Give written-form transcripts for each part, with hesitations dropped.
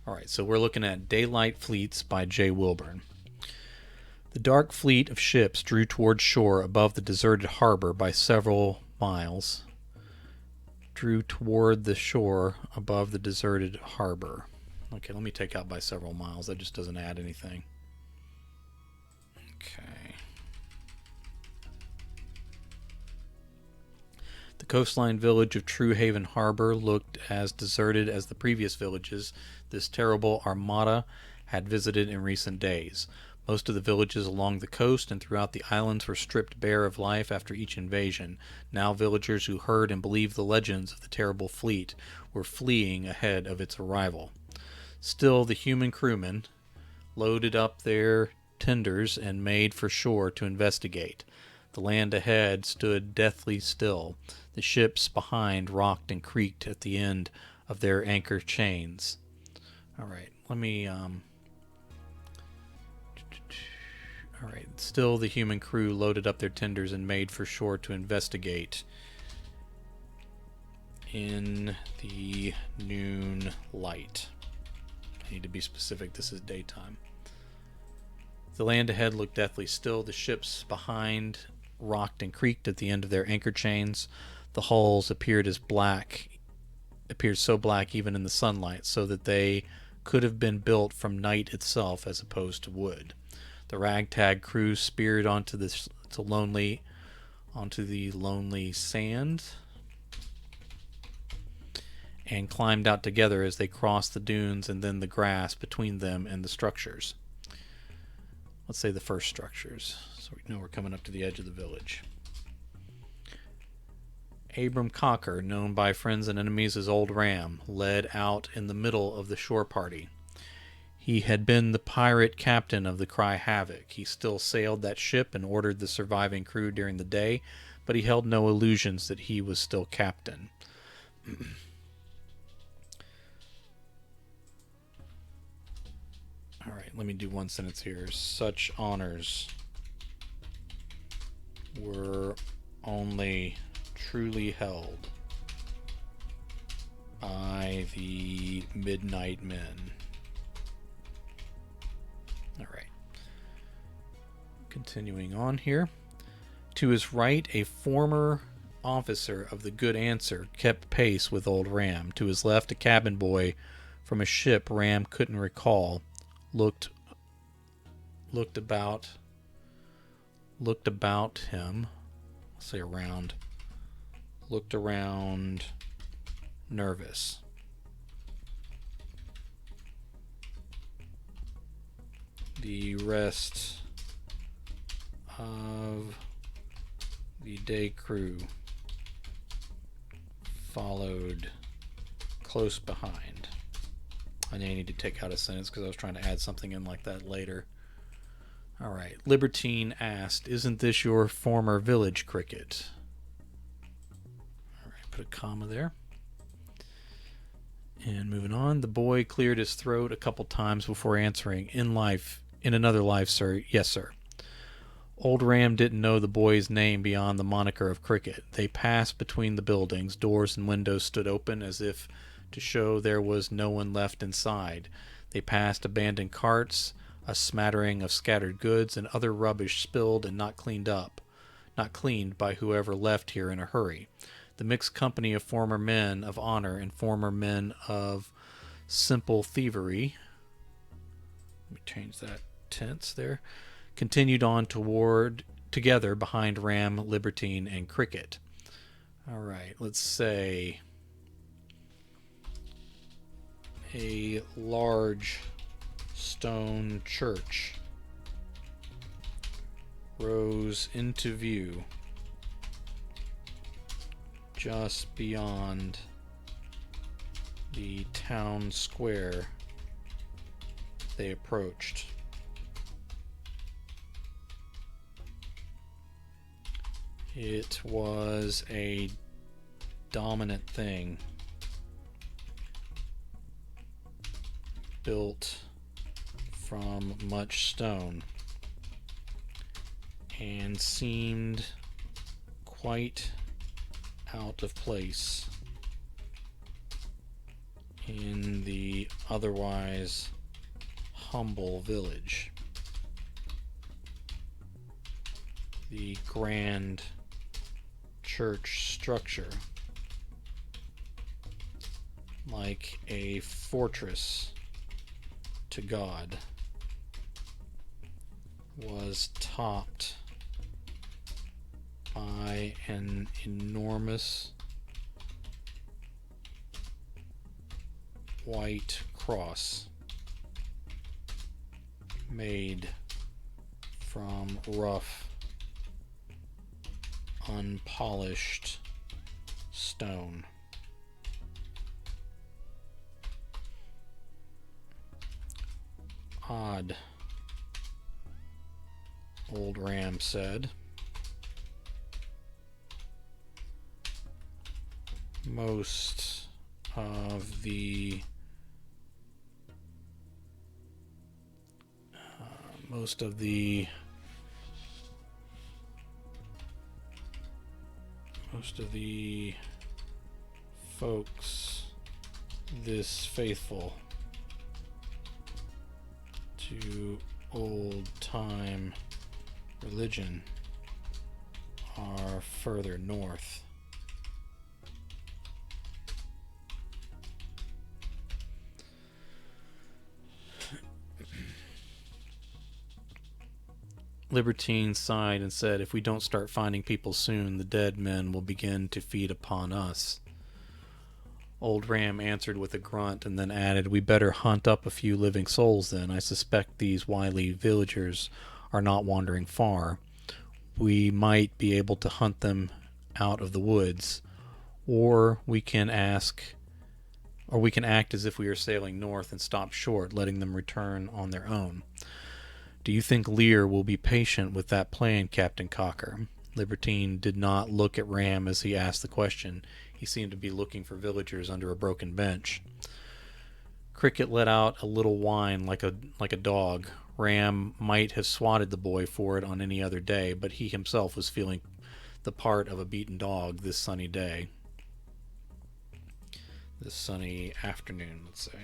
All right, so we're looking at Daylight Fleets by J. Wilburn. The dark fleet of ships drew toward shore above the deserted harbor by several miles. Drew toward the shore above the deserted harbor. Okay, let me take out by several miles. That just doesn't add anything. Okay. The coastline village of True Haven Harbor looked as deserted as the previous villages this terrible armada had visited in recent days. Most of the villages along the coast and throughout the islands were stripped bare of life after each invasion. Now villagers who heard and believed the legends of the terrible fleet were fleeing ahead of its arrival. Still, the human crewmen loaded up their tenders and made for shore to investigate. The land ahead stood deathly still. The ships behind rocked and creaked at the end of their anchor chains. All right, let me... All right, still the human crew loaded up their tenders and made for shore to investigate. In the noon light. I need to be specific, this is daytime. The land ahead looked deathly still. The ships behind rocked and creaked at the end of their anchor chains. The hulls appeared so black even in the sunlight, so that they could have been built from night itself as opposed to wood. The ragtag crew speared onto the lonely sand and climbed out together as they crossed the dunes and then the grass between them and the structures. Let's say the first structures, so we know we're coming up to the edge of the village. Abram Cocker, known by friends and enemies as Old Ram, led out in the middle of the shore party. He had been the pirate captain of the Cry Havoc. He still sailed that ship and ordered the surviving crew during the day, but he held no illusions that he was still captain. All right, let me do one sentence here. Such honors were only truly held by the Midnight Men. All right. Continuing on here. To his right, a former officer of the Good Answer kept pace with Old Ram. To his left, a cabin boy from a ship Ram couldn't recall looked about him. Let's say around. Looked around, nervous. The rest of the day crew followed close behind. I need to take out a sentence because I was trying to add something in like that later. All right. Libertine asked, "Isn't this your former village, Cricket?" All right, put a comma there. And moving on, the boy cleared his throat a couple times before answering, In another life, sir. Yes, sir." Old Ram didn't know the boy's name beyond the moniker of Cricket. They passed between the buildings. Doors and windows stood open as if to show there was no one left inside. They passed abandoned carts, a smattering of scattered goods, and other rubbish spilled and not cleaned by whoever left here in a hurry. The mixed company of former men of honor and former men of simple thievery, let me change that tense there, continued on together behind Ram, Libertine, and Cricket. All right, let's say a large stone church rose into view just beyond the town square they approached. It was a dominant thing, built from much stone, and seemed quite out of place in the otherwise humble village. The grand church structure, like a fortress to God, was topped by an enormous white cross made from rough, unpolished stone. Odd, Old Ram said. Most of the folks this faithful to old-time religion are further north. Libertine sighed and said, "If we don't start finding people soon, the dead men will begin to feed upon us." Old Ram answered with a grunt and then added, "We better hunt up a few living souls then. I suspect these wily villagers are not wandering far. We might be able to hunt them out of the woods, or we can act as if we are sailing north and stop short, letting them return on their own. Do you think Lear will be patient with that plan, Captain Cocker?" Libertine did not look at Ram as he asked the question. He seemed to be looking for villagers under a broken bench. Cricket let out a little whine like a dog. Ram might have swatted the boy for it on any other day, but he himself was feeling the part of a beaten dog this sunny day. This sunny afternoon, let's say.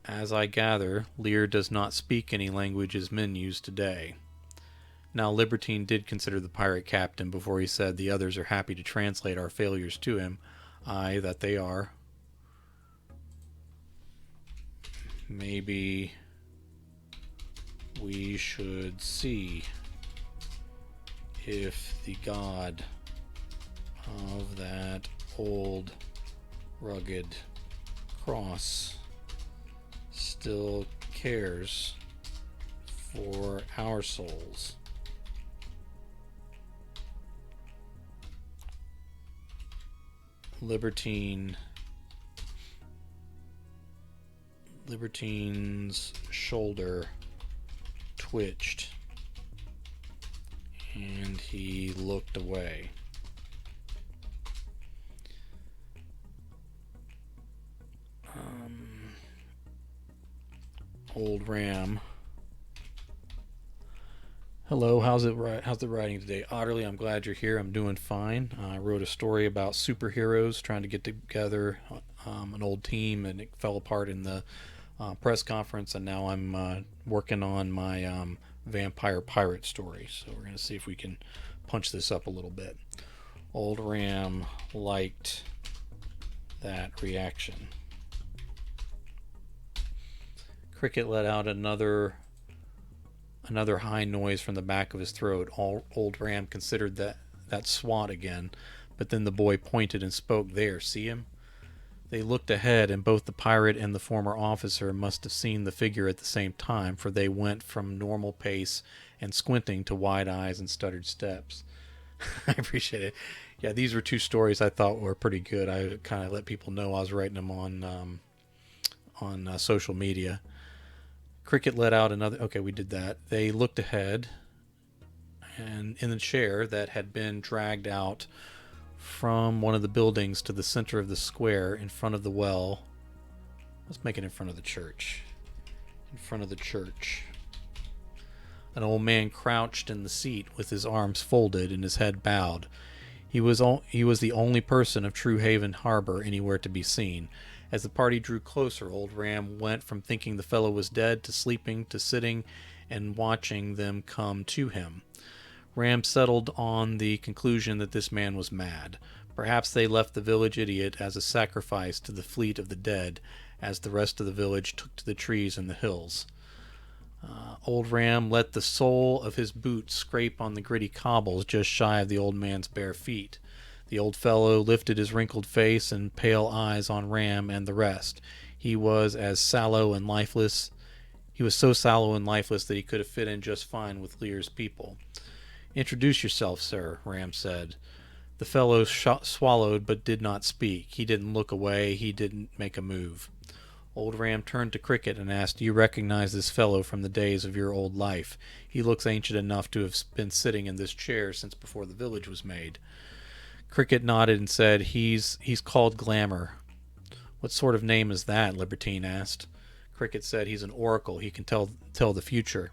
As I gather, Lear does not speak any languages men use today. Now, Libertine did consider the pirate captain before he said, "The others are happy to translate our failures to him." Aye, that they are. Maybe we should see if the god of that old rugged cross still cares for our souls. Libertine's shoulder twitched, and he looked away. Old Ram. Hello, how's the writing today? Otterly, I'm glad you're here. I'm doing fine. I wrote a story about superheroes trying to get together an old team, and it fell apart in the press conference, and now I'm working on my vampire pirate story. So we're going to see if we can punch this up a little bit. Old Ram liked that reaction. Cricket let out another high noise from the back of his throat. Old Ram considered that swat again, but then the boy pointed and spoke. "There, see him?" They looked ahead, and both the pirate and the former officer must have seen the figure at the same time, for they went from normal pace and squinting to wide eyes and stuttered steps. I appreciate it. Yeah, these were two stories I thought were pretty good. I kind of let people know I was writing them on social media. Cricket let out another... Okay, we did that. They looked ahead, and in the chair that had been dragged out from one of the buildings to the center of the square in front of the well. Let's make it in front of the church. In front of the church. An old man crouched in the seat with his arms folded and his head bowed. He was the only person of True Haven Harbor anywhere to be seen. As the party drew closer, old Ram went from thinking the fellow was dead to sleeping to sitting and watching them come to him. Ram settled on the conclusion that this man was mad. Perhaps they left the village idiot as a sacrifice to the fleet of the dead, as the rest of the village took to the trees and the hills. Old Ram let the sole of his boot scrape on the gritty cobbles just shy of the old man's bare feet. The old fellow lifted his wrinkled face and pale eyes on Ram and the rest. He was so sallow and lifeless that he could have fit in just fine with Lear's people. "Introduce yourself, sir," Ram said. The fellow swallowed but did not speak. He didn't look away. He didn't make a move. Old Ram turned to Cricket and asked, "Do you recognize this fellow from the days of your old life? He looks ancient enough to have been sitting in this chair since before the village was made." Cricket nodded and said, He's called Glamour." "What sort of name is that?" Libertine asked. Cricket said, "He's an oracle. He can tell the future."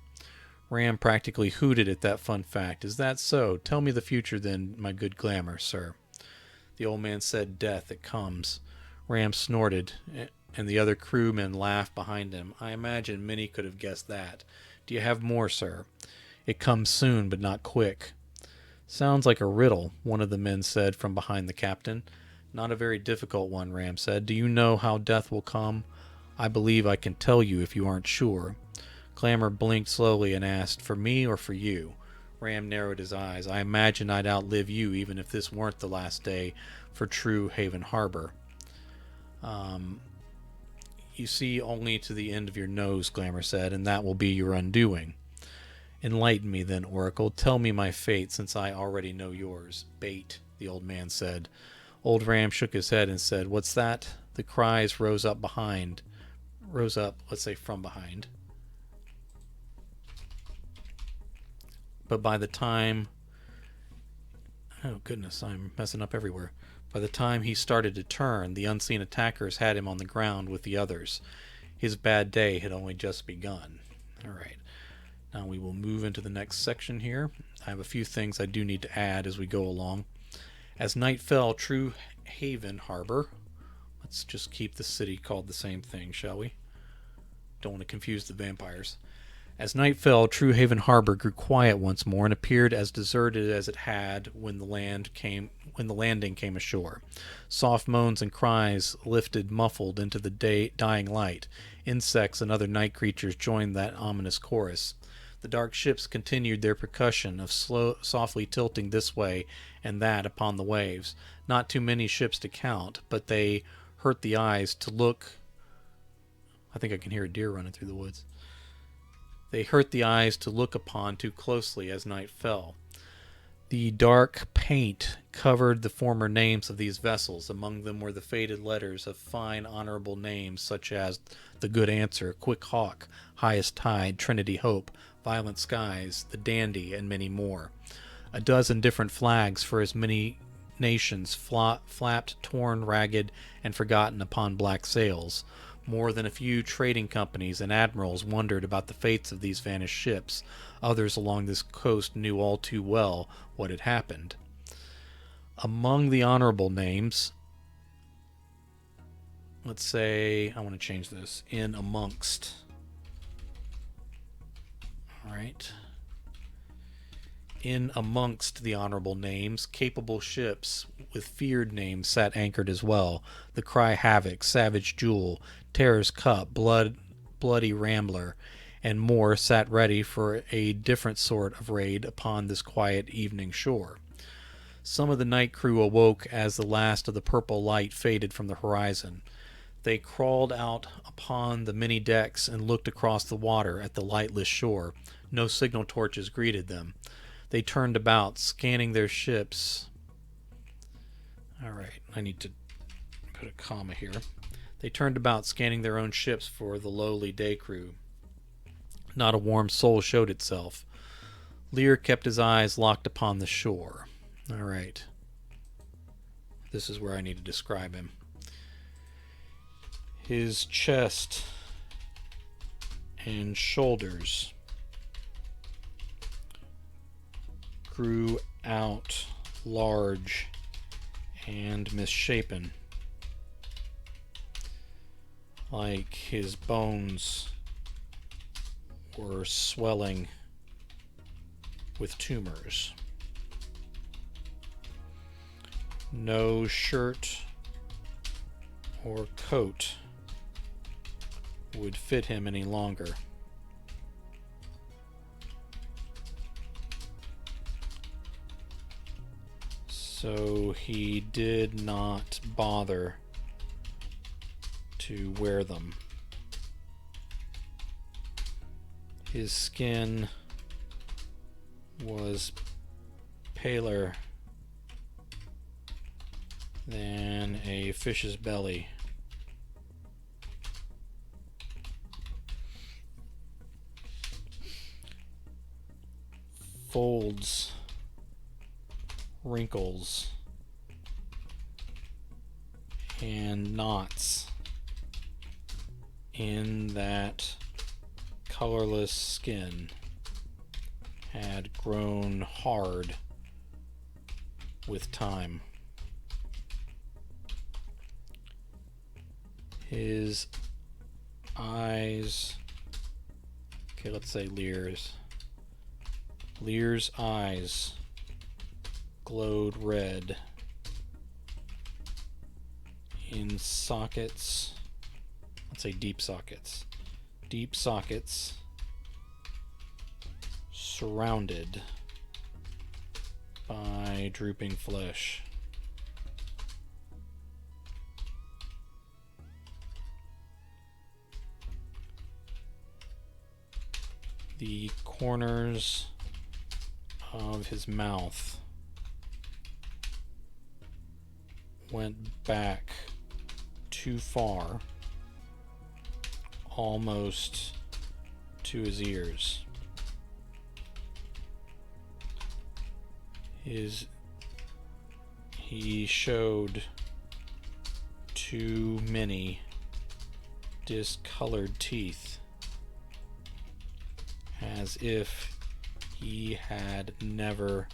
Ram practically hooted at that fun fact. "Is that so? Tell me the future then, my good Glamour, sir." The old man said, "Death, it comes." Ram snorted, and the other crewmen laughed behind him. I imagine many could have guessed that. "Do you have more, sir?" "It comes soon, but not quick." "Sounds like a riddle," one of the men said from behind the captain. "Not a very difficult one," Ram said. "Do you know how death will come?" "I believe I can tell you if you aren't sure." Glamour blinked slowly and asked, "For me or for you?" Ram narrowed his eyes. "I imagine I'd outlive you even if this weren't the last day for True Haven Harbor." "You see only to the end of your nose," Glamour said, "and that will be your undoing." "Enlighten me then, Oracle. Tell me my fate, since I already know yours." "Bait," the old man said. Old Ram shook his head and said, "What's that?" The cries rose up, let's say from behind. But by the time... Oh, goodness, I'm messing up everywhere. By the time he started to turn, the unseen attackers had him on the ground with the others. His bad day had only just begun. All right. Now we will move into the next section here. I have a few things I do need to add as we go along. As night fell, True Haven Harbor... Let's just keep the city called the same thing, shall we? Don't want to confuse the vampires. As night fell, True Haven Harbor grew quiet once more and appeared as deserted as it had when the landing came ashore. Soft moans and cries lifted muffled into the dying light. Insects and other night creatures joined that ominous chorus. The dark ships continued their percussion of softly tilting this way and that upon the waves. Not too many ships to count, but they hurt the eyes to look. I think I can hear a deer running through the woods. They hurt the eyes to look upon too closely as night fell. The dark paint covered the former names of these vessels. Among them were the faded letters of fine, honorable names such as the Good Answer, Quick Hawk, Highest Tide, Trinity Hope, Violent Skies, the Dandy, and many more. A dozen different flags for as many nations flapped, torn, ragged, and forgotten upon black sails. More than a few trading companies and admirals wondered about the fates of these vanished ships. Others along this coast knew all too well what had happened. Among the honorable names, let's say, I want to change this, in amongst. All right. In amongst the honorable names, capable ships with feared names sat anchored as well. The Cry Havoc, Savage Jewel, Terror's Cup, Bloody Rambler, and more sat ready for a different sort of raid upon this quiet evening shore. Some of the night crew awoke as the last of the purple light faded from the horizon. They crawled out upon the many decks and looked across the water at the lightless shore. No signal torches greeted them. They turned about, scanning their ships. All right, I need to put a comma here. They turned about, scanning their own ships for the lowly day crew. Not a warm soul showed itself. Lear kept his eyes locked upon the shore. All right. This is where I need to describe him. His chest and shoulders grew out large and misshapen, like his bones were swelling with tumors. No shirt or coat would fit him any longer. So he did not bother to wear them. His skin was paler than a fish's belly. Folds, wrinkles, and knots in that colorless skin had grown hard with time. His eyes, okay, let's say Lear's eyes glowed red in sockets, let's say deep sockets surrounded by drooping flesh. The corners of his mouth went back too far, almost to his ears. He showed too many discolored teeth, as if he had never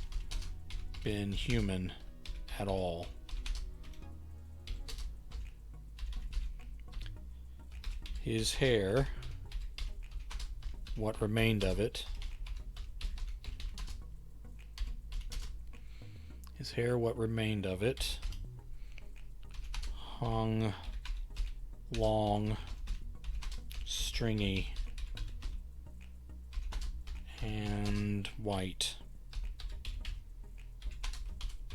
been human at all. His hair, what remained of it, hung long, stringy, and white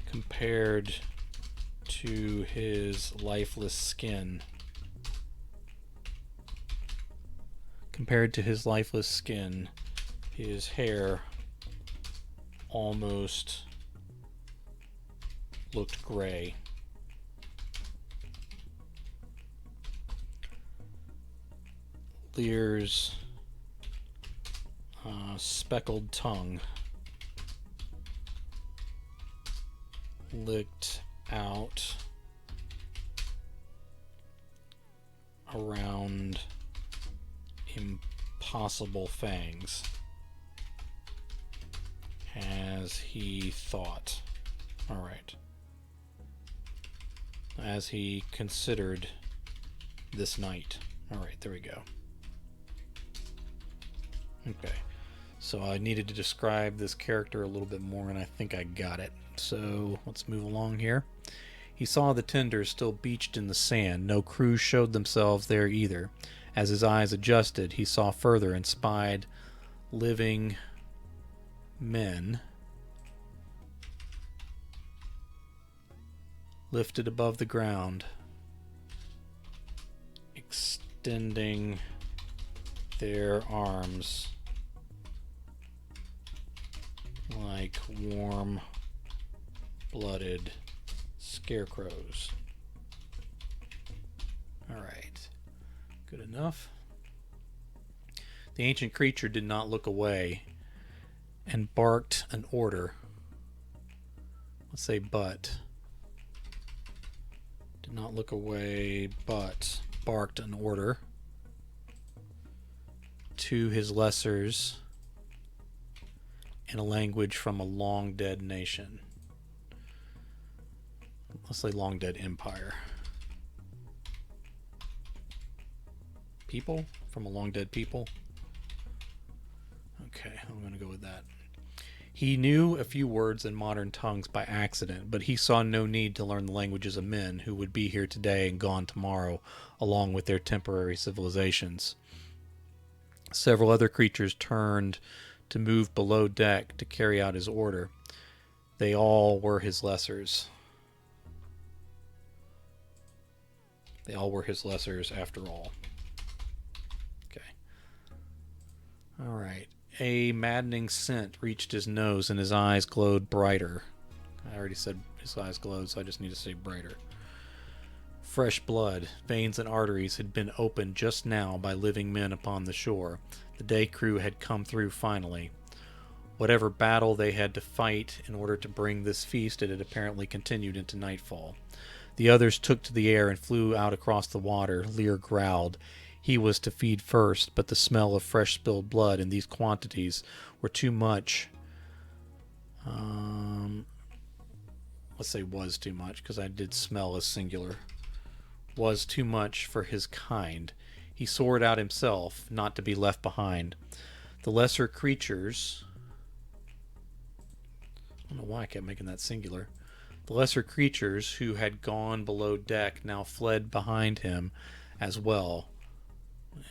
compared to his lifeless skin. His hair almost looked gray. Lear's speckled tongue licked out around impossible fangs as he thought. All right. As he considered this night. All right, there we go. Okay. So I needed to describe this character a little bit more, and I think I got it. So let's move along here. He saw the tenders still beached in the sand. No crews showed themselves there either. As his eyes adjusted, he saw further and spied living men lifted above the ground, extending their arms like warm-blooded scarecrows. All right. Good enough. The ancient creature did not look away and barked an order. Let's say but. Did not look away but barked an order to his lessers in a language from a long dead nation. let's say long dead empire. People from a long dead people. Okay, I'm going to go with that. He knew a few words in modern tongues by accident, but he saw no need to learn the languages of men who would be here today and gone tomorrow, along with their temporary civilizations. Several other creatures turned to move below deck to carry out his order. They all were his lessers. They all were his lessers after all. Okay. All right. A maddening scent reached his nose and his eyes glowed brighter. I already said his eyes glowed, so I just need to say brighter. Fresh blood, veins and arteries had been opened just now by living men upon the shore. The day crew had come through finally. Whatever battle they had to fight in order to bring this feast, it had apparently continued into nightfall. The others took to the air and flew out across the water. Lear growled. He was to feed first, but the smell of fresh spilled blood in these quantities were too much. Let's say was too much, because I did smell as singular. Was too much for his kind. He soared out himself, not to be left behind. The lesser creatures... I don't know why I kept making that singular. The lesser creatures who had gone below deck now fled behind him as well.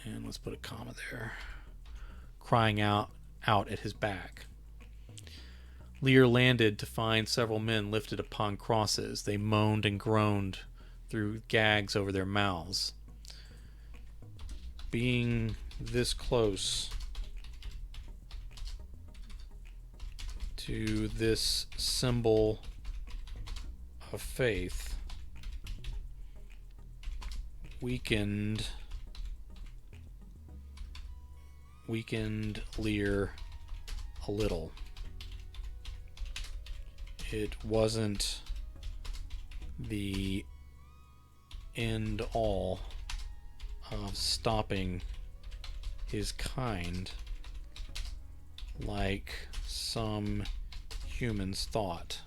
And let's put a comma there. Crying out at his back. Lear landed to find several men lifted upon crosses. They moaned and groaned through gags over their mouths. Being this close to this symbol of faith weakened Lear a little. It wasn't the end all of stopping his kind like some humans thought.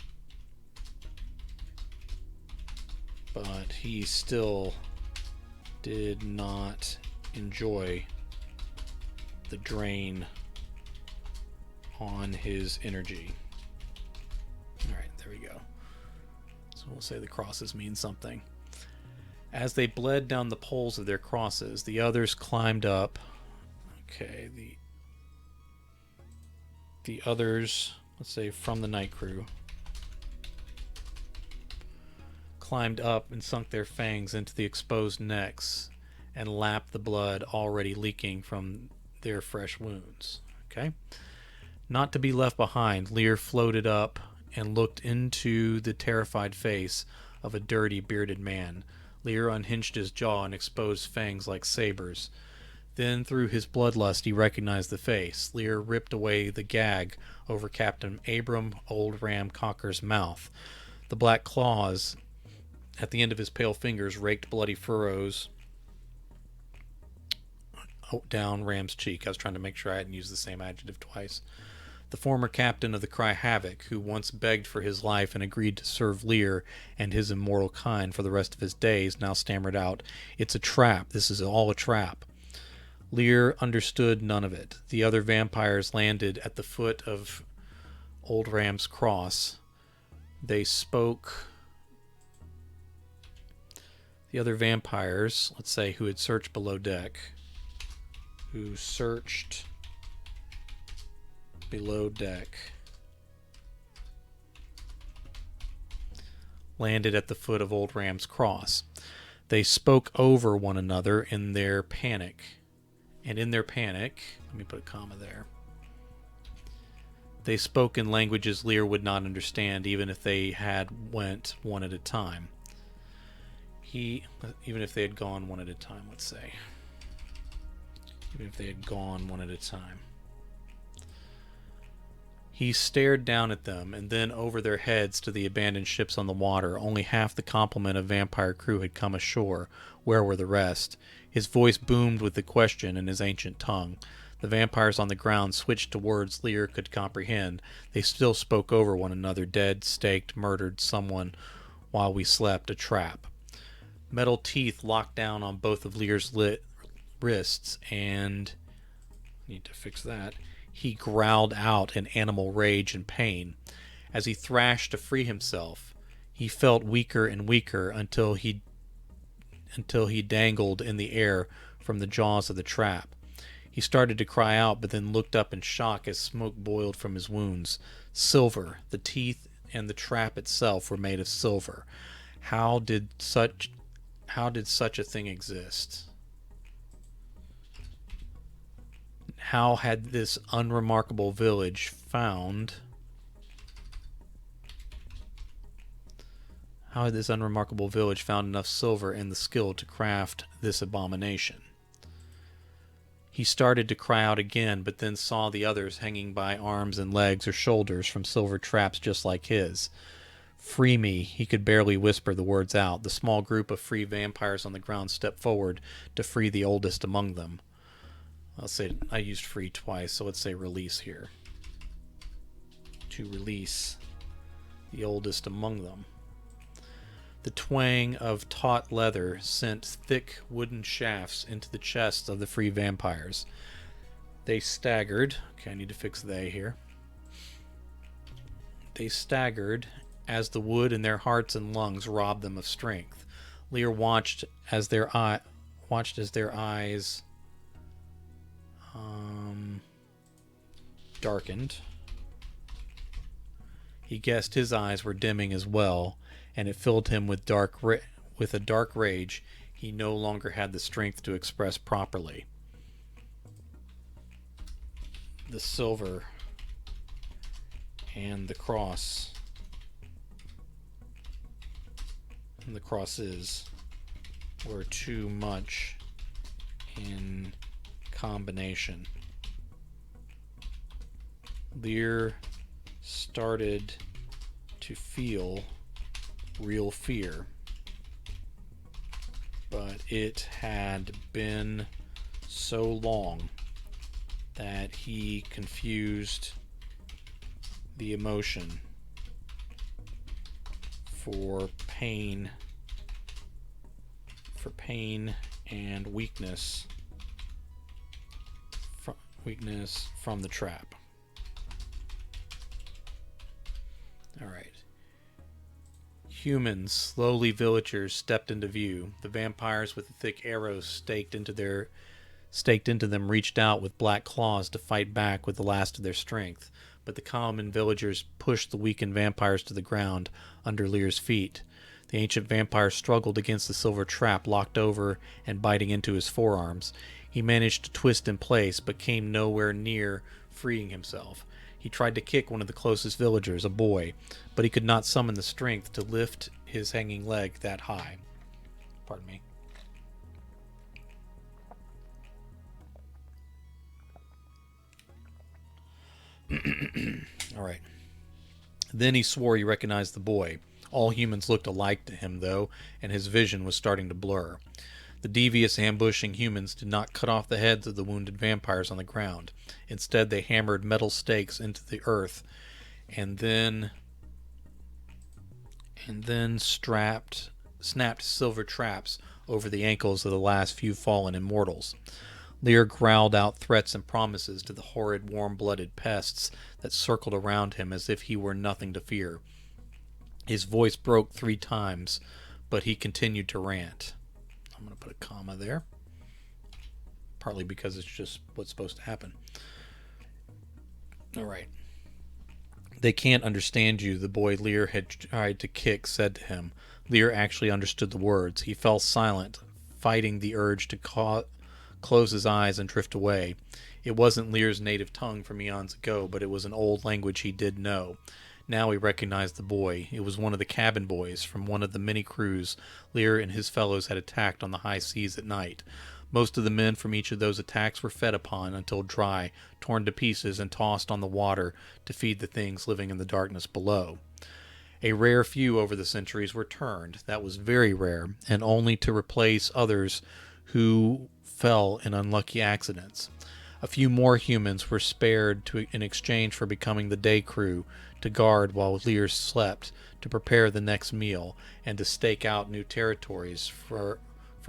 But he still did not enjoy the drain on his energy. Alright, there we go. So we'll say the crosses mean something. As they bled down the poles of their crosses, the others climbed up. Okay, the others, let's say from the night crew, climbed up and sunk their fangs into the exposed necks and lapped the blood already leaking from their fresh wounds. Okay? Not to be left behind, Lear floated up and looked into the terrified face of a dirty, bearded man. Lear unhinged his jaw and exposed fangs like sabers. Then, through his bloodlust, he recognized the face. Lear ripped away the gag over Captain Abram Old Ram Cocker's mouth. The black claws at the end of his pale fingers raked bloody furrows down Ram's cheek. I was trying to make sure I hadn't used the same adjective twice. The former captain of the Cry Havoc, who once begged for his life and agreed to serve Lear and his immortal kind for the rest of his days, now stammered out, "It's a trap. This is all a trap." Lear understood none of it. The other vampires landed at the foot of Old Ram's cross. They spoke... The other vampires, let's say, who had searched below deck, landed at the foot of Old Ram's cross. They spoke over one another in their panic. And in their panic, let me put a comma there, they spoke in languages Lear would not understand, even if they had went one at a time. Even if they had gone one at a time, let's say. Even if they had gone one at a time. He stared down at them, and then over their heads to the abandoned ships on the water. Only half the complement of vampire crew had come ashore. Where were the rest? His voice boomed with the question in his ancient tongue. The vampires on the ground switched to words Lear could comprehend. They still spoke over one another. Dead, staked, murdered, someone while we slept, a trap. Metal teeth locked down on both of Lear's wrists, and need to fix that. He growled out in animal rage and pain. As he thrashed to free himself, he felt weaker and weaker until he dangled in the air from the jaws of the trap. He started to cry out, but then looked up in shock as smoke boiled from his wounds. Silver, the teeth and the trap itself were made of silver. How did such a thing exist? How had this unremarkable village found enough silver and the skill to craft this abomination? He started to cry out again, but then saw the others hanging by arms and legs or shoulders from silver traps just like his. Free me, he could barely whisper the words out. The small group of free vampires on the ground stepped forward to free the oldest among them. I'll say I used free twice, so let's say release here. To release the oldest among them. The twang of taut leather sent thick wooden shafts into the chests of the free vampires. They staggered. Okay, I need to fix they here. They staggered as the wood in their hearts and lungs robbed them of strength. Lear watched as their eyes darkened. He guessed his eyes were dimming as well, and it filled him with a dark rage he no longer had the strength to express properly. The silver and the cross and the crosses were too much in combination. Lear started to feel real fear, but it had been so long that he confused the emotion for pain and weakness from the trap. All right. Humans, slowly villagers, stepped into view. The vampires with the thick arrows staked into them reached out with black claws to fight back with the last of their strength, but the common villagers pushed the weakened vampires to the ground under Lear's feet. The ancient vampire struggled against the silver trap locked over and biting into his forearms. He managed to twist in place, but came nowhere near freeing himself. He tried to kick one of the closest villagers, a boy, but he could not summon the strength to lift his hanging leg that high. Pardon me. All right. Then he swore he recognized the boy. All humans looked alike to him, though, and his vision was starting to blur. The devious ambushing humans did not cut off the heads of the wounded vampires on the ground. Instead, they hammered metal stakes into the earth and then snapped silver traps over the ankles of the last few fallen immortals. Lear growled out threats and promises to the horrid warm-blooded pests that circled around him as if he were nothing to fear. His voice broke 3 times, but he continued to rant. I'm going to put a comma there, partly because it's just what's supposed to happen. All right. They can't understand you, the boy Lear had tried to kick said to him. Lear actually understood the words. He fell silent, fighting the urge to close his eyes and drift away. It wasn't Lear's native tongue from eons ago, but it was an old language he did know. Now he recognized the boy. It was one of the cabin boys from one of the many crews Lear and his fellows had attacked on the high seas at night. Most of the men from each of those attacks were fed upon until dry, torn to pieces, and tossed on the water to feed the things living in the darkness below. A rare few over the centuries were turned. That was very rare, and only to replace others who fell in unlucky accidents. A few more humans were spared in exchange for becoming the day crew to guard while Lear slept, to prepare the next meal, and to stake out new territories for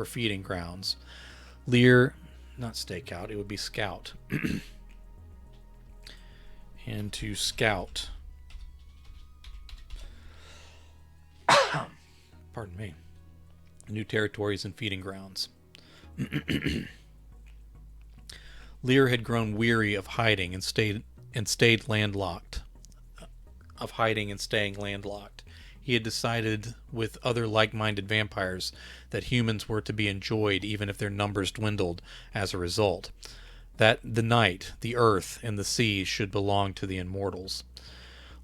feeding grounds. Lear, not stake out, it would be scout. And to scout. Pardon me. New territories and feeding grounds. Lear had grown weary of hiding and stayed landlocked. Of hiding and staying landlocked. He had decided with other like-minded vampires that humans were to be enjoyed even if their numbers dwindled as a result. That the night, the earth, and the sea should belong to the immortals.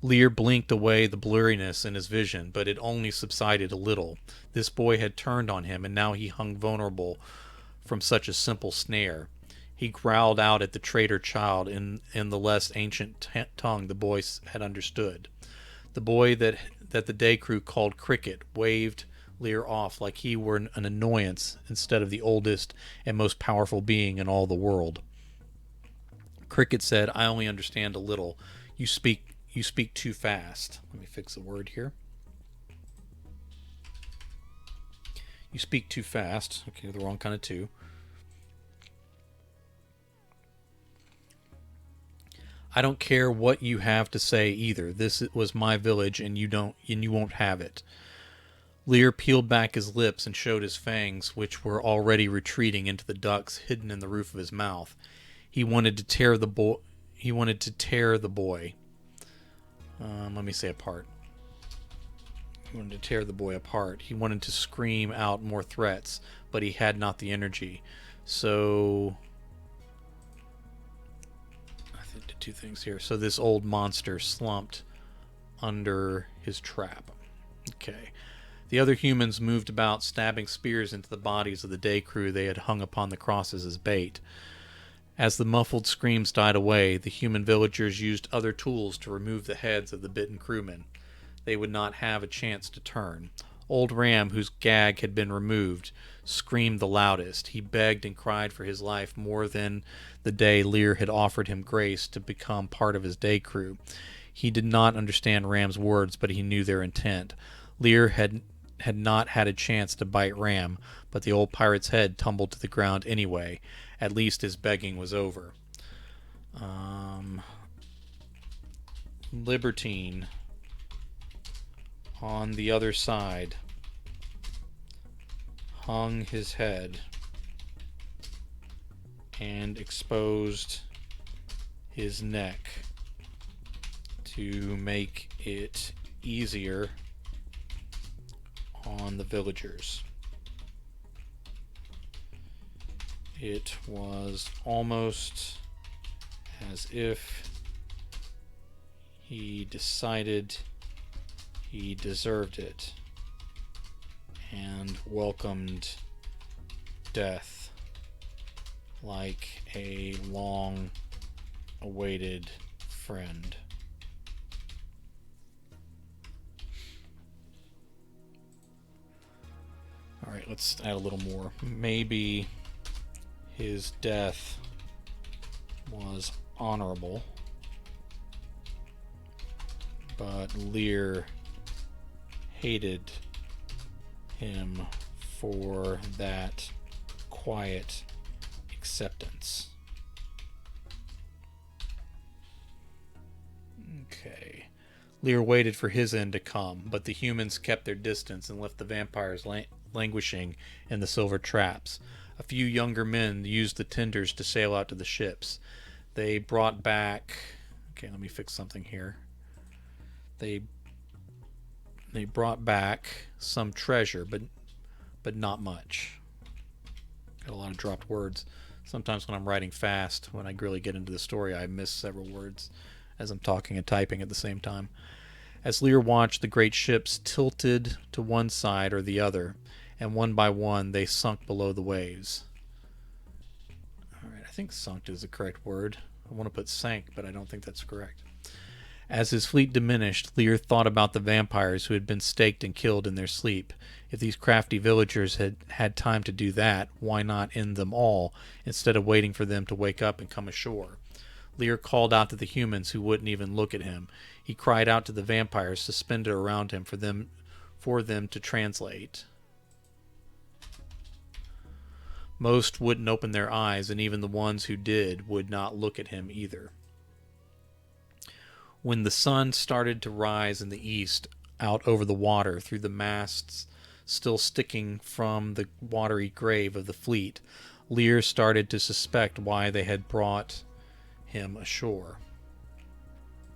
Lear blinked away the blurriness in his vision, but it only subsided a little. This boy had turned on him, and now he hung vulnerable from such a simple snare. He growled out at the traitor child in the less ancient tongue the boy had understood. The boy that the day crew called Cricket waved Lear off like he were an annoyance instead of the oldest and most powerful being in all the world. Cricket said, "I only understand a little. You speak too fast." Let me fix the word here. You speak too fast. Okay, the wrong kind of two. I don't care what you have to say either. This was my village, and you won't have it. Lear peeled back his lips and showed his fangs, which were already retreating into the ducts hidden in the roof of his mouth. He wanted to tear the boy. Let me say apart. He wanted to tear the boy apart. He wanted to scream out more threats, but he had not the energy. So two things here. So this old monster slumped under his trap. Okay. The other humans moved about, stabbing spears into the bodies of the day crew they had hung upon the crosses as bait. As the muffled screams died away, the human villagers used other tools to remove the heads of the bitten crewmen. They would not have a chance to turn. Old Ram, whose gag had been removed, screamed the loudest. He begged and cried for his life more than the day Lear had offered him grace to become part of his day crew. He did not understand Ram's words, but he knew their intent. Lear had not had a chance to bite Ram, but the old pirate's head tumbled to the ground anyway. At least his begging was over. Libertine on the other side hung his head and exposed his neck to make it easier on the villagers. It was almost as if he decided he deserved it and welcomed death like a long-awaited friend. All right, let's add a little more. Maybe his death was honorable, but Lear hated him for that quiet acceptance. Okay. Lear waited for his end to come, but the humans kept their distance and left the vampires languishing in the silver traps. A few younger men used the tenders to sail out to the ships. They brought back... Okay, let me fix something here. They brought back some treasure, but not much. Got a lot of dropped words. Sometimes when I'm writing fast, when I really get into the story, I miss several words as I'm talking and typing at the same time. As Lear watched, the great ships tilted to one side or the other, and one by one they sunk below the waves. Alright, I think sunk is the correct word. I want to put sank, but I don't think that's correct. As his fleet diminished, Lear thought about the vampires who had been staked and killed in their sleep. If these crafty villagers had had time to do that, why not end them all, instead of waiting for them to wake up and come ashore? Lear called out to the humans, who wouldn't even look at him. He cried out to the vampires suspended around him for them to translate. Most wouldn't open their eyes, and even the ones who did would not look at him either. When the sun started to rise in the east, out over the water, through the masts still sticking from the watery grave of the fleet, Lear started to suspect why they had brought him ashore.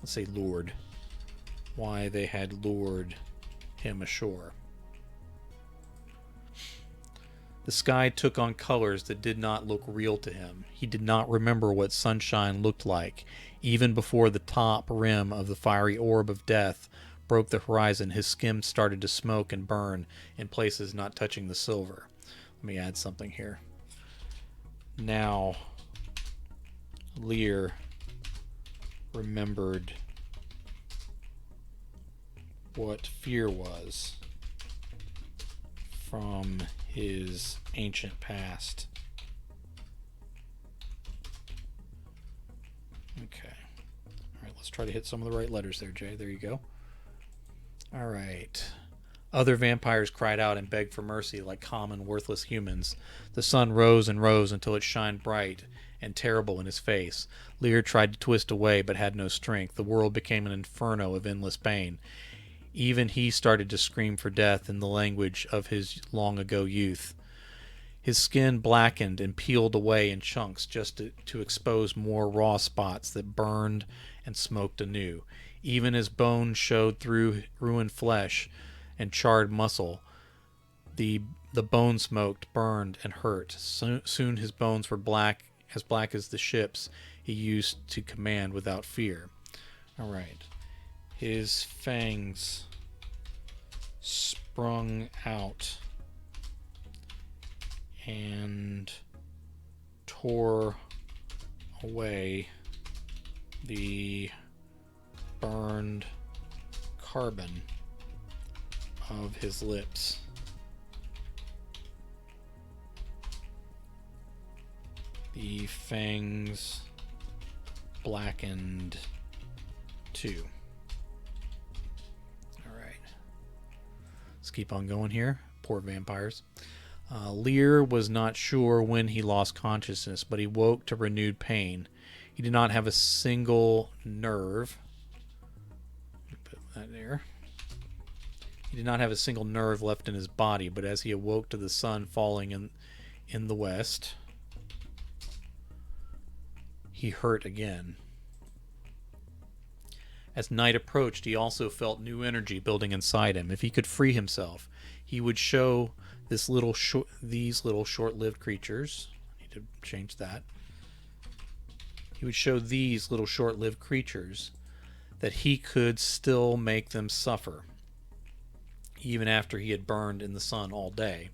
Let's say lured. Why they had lured him ashore. The sky took on colors that did not look real to him. He did not remember what sunshine looked like. Even before the top rim of the fiery orb of death broke the horizon, his skin started to smoke and burn in places not touching the silver. Let me add something here. Now, Lear remembered what fear was from his ancient past. Okay. All right, let's try to hit some of the right letters there, Jay. There you go. All right. Other vampires cried out and begged for mercy like common, worthless humans. The sun rose and rose until it shined bright and terrible in his face. Lear tried to twist away but had no strength. The world became an inferno of endless pain. Even he started to scream for death in the language of his long-ago youth. His skin blackened and peeled away in chunks just to expose more raw spots that burned and smoked anew. Even his bones showed through ruined flesh and charred muscle. The bone smoked, burned, and hurt. Soon his bones were black as the ships he used to command without fear. All right. His fangs sprung out and tore away the burned carbon of his lips. The fangs blackened too. Let's keep on going here. Poor vampires. Lear was not sure when he lost consciousness, but he woke to renewed pain. He did not have a single nerve. Put that there. He did not have a single nerve left in his body, but as he awoke to the sun falling in the west, he hurt again. As night approached, he also felt new energy building inside him. If he could free himself, he would show these little short-lived creatures. I need to change that. He would show these little short-lived creatures that he could still make them suffer, even after he had burned in the sun all day.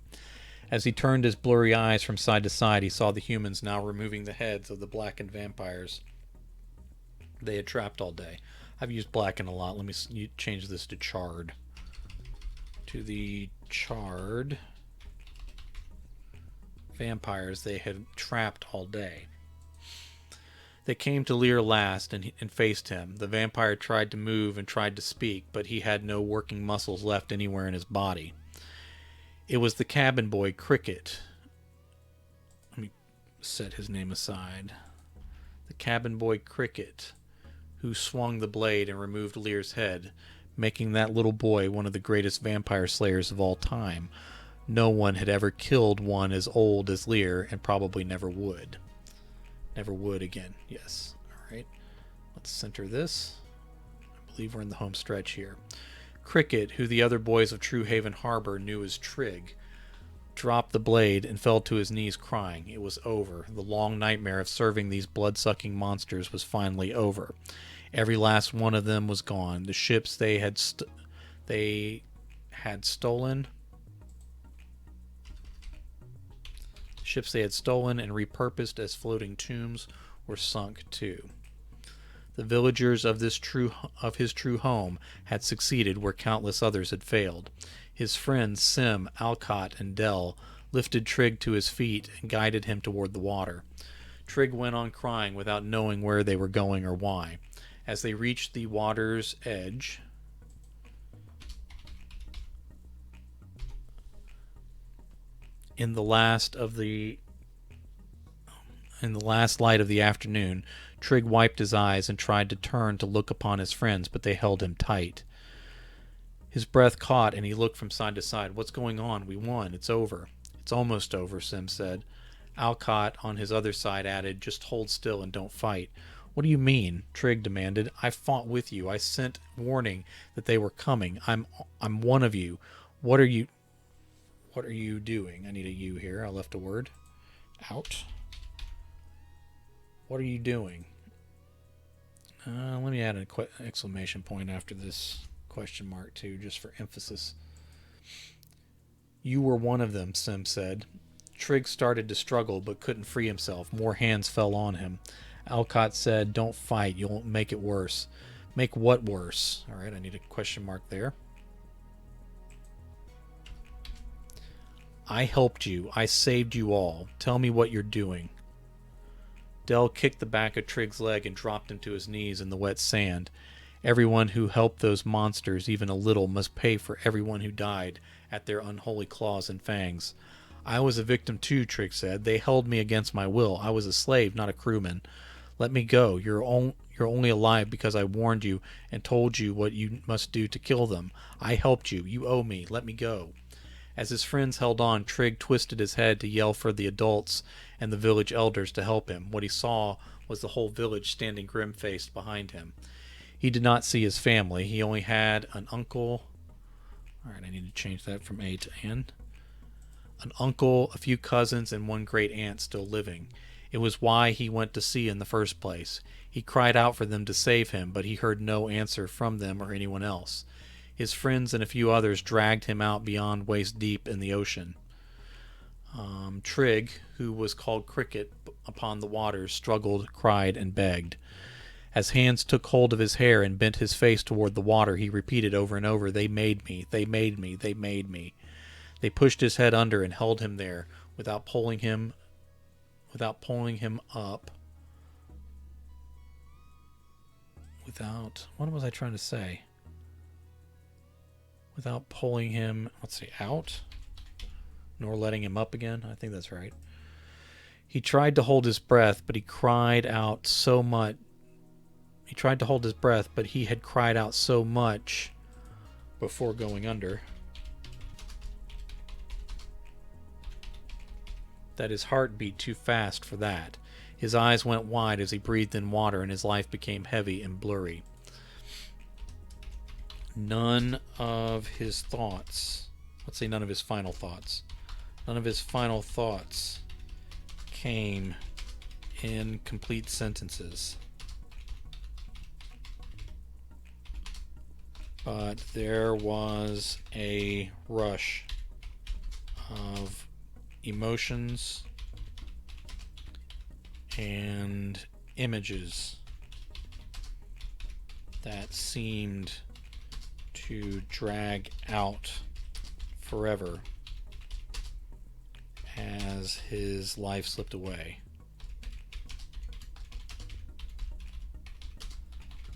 As he turned his blurry eyes from side to side, he saw the humans now removing the heads of the blackened vampires they had trapped all day. I've used blackened a lot. Let me change this to charred. To the charred vampires they had trapped all day. They came to Lear last and faced him. The vampire tried to move and tried to speak, but he had no working muscles left anywhere in his body. It was the cabin boy, Cricket. Let me set his name aside. The cabin boy, Cricket, who swung the blade and removed Lear's head, making that little boy one of the greatest vampire slayers of all time. No one had ever killed one as old as Lear, and probably never would. Never would again, yes. Alright, let's center this. I believe we're in the home stretch here. Cricket, who the other boys of True Haven Harbor knew as Trig, dropped the blade and fell to his knees crying. It was over. The long nightmare of serving these blood-sucking monsters was finally over. Every last one of them was gone. The ships they had stolen and repurposed as floating tombs were sunk too. The villagers of his true home had succeeded where countless others had failed. His friends Sim, Alcott, and Dell lifted Trig to his feet and guided him toward the water. Trig went on crying without knowing where they were going or why. As they reached the water's edge, in the last light of the afternoon, Trig wiped his eyes and tried to turn to look upon his friends, but they held him tight. His breath caught, and he looked from side to side. "What's going on? We won. It's over." "It's almost over," Sim said. Alcott, on his other side, added, "Just hold still and don't fight." "What do you mean?" Trig demanded. "I fought with you. I sent warning that they were coming. I'm one of you. What are you doing?" I need a "you" here. I left a word out. What are you doing? Let me add an exclamation point after this question mark too, just for emphasis. "You were one of them," Sim said. Trig started to struggle but couldn't free himself. More hands fell on him. Alcott said, "Don't fight. You'll make it worse." "Make what worse?" All right, I need a question mark there. "I helped you. I saved you all. Tell me what you're doing." Dell kicked the back of Trig's leg and dropped him to his knees in the wet sand. "Everyone who helped those monsters even a little must pay for everyone who died at their unholy claws and fangs." "I was a victim too," Trig said. "They held me against my will. I was a slave, not a crewman. Let me go. You're only alive because I warned you and told you what you must do to kill them. I helped you. You owe me. Let me go." As his friends held on, Trig twisted his head to yell for the adults and the village elders to help him. What he saw was the whole village standing grim-faced behind him. He did not see his family. He only had an uncle. All right, I need to change that from A to N. An uncle, a few cousins, and one great aunt still living. It was why he went to sea in the first place. He cried out for them to save him, but he heard no answer from them or anyone else. His friends and a few others dragged him out beyond waist deep in the ocean. Trig, who was called Cricket upon the waters, struggled, cried, and begged. As hands took hold of his hair and bent his face toward the water, he repeated over and over, "They made me, they made me, they made me." They pushed his head under and held him there without pulling him up. What was I trying to say? Without pulling him, out, nor letting him up again. I think that's right. He tried to hold his breath, but he cried out so much. He tried to hold his breath, but he had cried out so much before going under that his heart beat too fast for that. His eyes went wide as he breathed in water, and his life became heavy and blurry. None of his final thoughts came in complete sentences. But there was a rush of emotions and images that seemed to drag out forever as his life slipped away.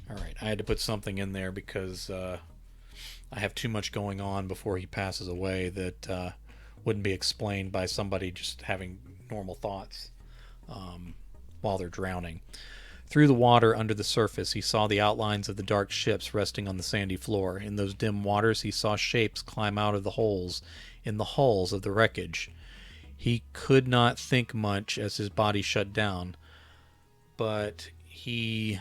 Alright, I had to put something in there because I have too much going on before he passes away that wouldn't be explained by somebody just having normal thoughts while they're drowning. Through the water under the surface, he saw the outlines of the dark ships resting on the sandy floor. In those dim waters, he saw shapes climb out of the holes in the hulls of the wreckage. He could not think much as his body shut down, but he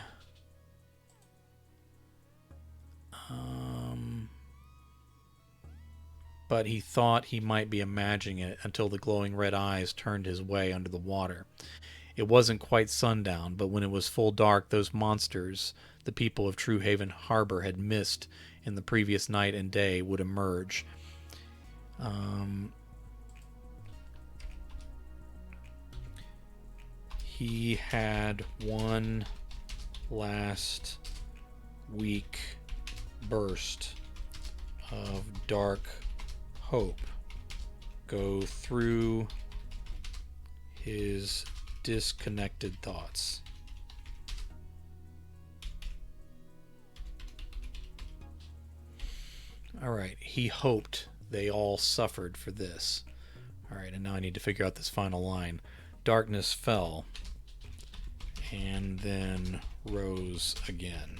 thought he might be imagining it until the glowing red eyes turned his way under the water. It wasn't quite sundown, but when it was full dark, those monsters the people of True Haven Harbor had missed in the previous night and day would emerge. He had one last weak burst of dark hope go through his disconnected thoughts. All right, he hoped they all suffered for this. All right, and now I need to figure out this final line. Darkness fell and then rose again.